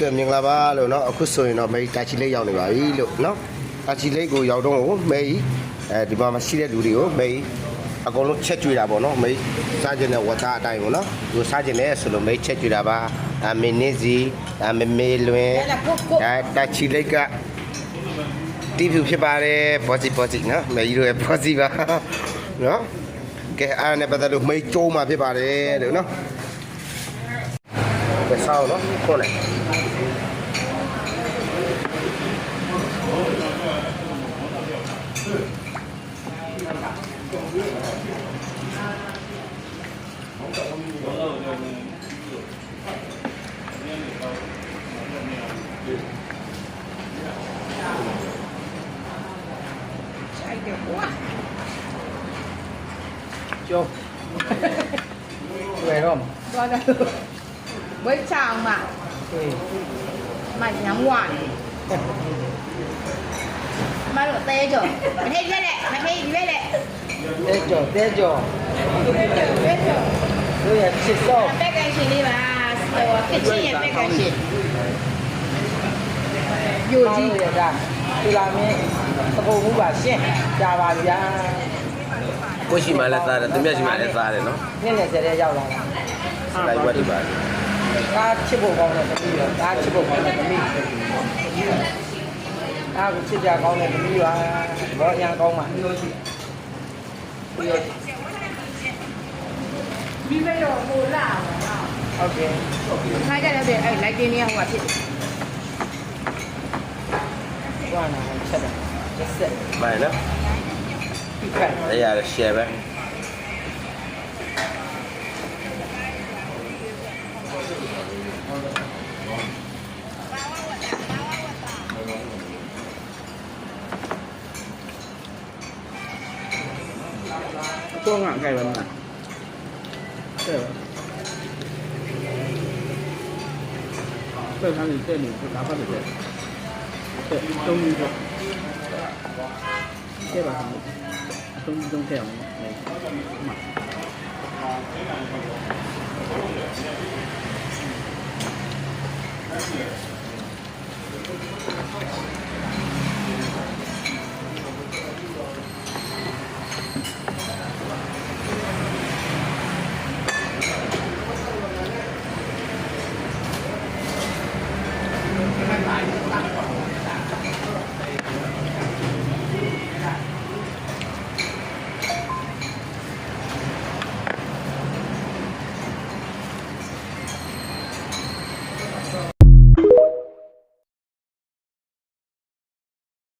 ကဲမင်္ဂလာပါလို့เนาะအခုဆိုရင်တော့မေတာချီလေးရောက်နေပါပြီလို့เนาะတာချီလေးကိုရောက်တော့မေဒီမှာမရှိတဲ့လူတွေကိုမေအကုန်လုံးချက်ကြွေတာပေါ့เนาะမေစားခြင်းနဲ့ဝတ်သားအတိုင်းပေါ့เนาะသူစားခြင်းနဲ့ဆိုလို့မေချက်ကြွေတာပါမင်းနေစီမမေလွင်တာချီလေးကတီးဖြူဖြစ်ပါတယ်ပေါ်စီเนาะမေကြီးတို့ရဲ့ပေါ်စီပါเนาะကဲအားနဲ့ပတ်သက်လို့မေကျိုးမှာဖြစ်ပါတယ်လို့เนาะပဲဆောင်းเนาะခေါ်လိုက်ကျော်ဝယ်တော့သွားတယ်ဝိတ်ချအောင်ပါမညံဝါနေမလို့တဲကြော်မဟိရွက်လက်မဟိရွက်လက်တဲကြော်တို့ရချစ်တော့ပက်ကန်ရှင်လေးပါဟိုခစ်ချင်းရပက်ကန်ရှင်ယူကြီးရတာဒီလာမင်းသဘုံမှုပါရှင်းကြပါဗျာကိုရှိမှလည်းစားတယ်သူမြတ်ရှိမှလည်းစားတယ်နော်နေ့နဲ့ဆက်တဲ့ရောက်လာတာလိုက်ဝတ်ဒီပါဒါချစ်ဖို့ကောင်းတဲ့သမီးရောဒါချစ်ဖို့ကောင်းတဲ့သမီးဒါကိုချစ်ကြကောင်းတဲ့သမီးပါဘောအရင်ကောင်းမှဒီမေရောဟိုလာဟုတ်ကဲ့ခိုင်းကြတယ်အဲ့လိုက်တင်းနေဟိုကဖြစ်တယ်ဘာနာချက်တယ်ဆက်မိုင်နော်အဲ့ရရှယ်ပဲတော့ငါကြိုက်ပါမလားတဲ့ပဲထားနေတဲ့နေဒါပါတဲ့တုံးပြီးတော့တဲ့ပါတုံးထဲအောင်မှာ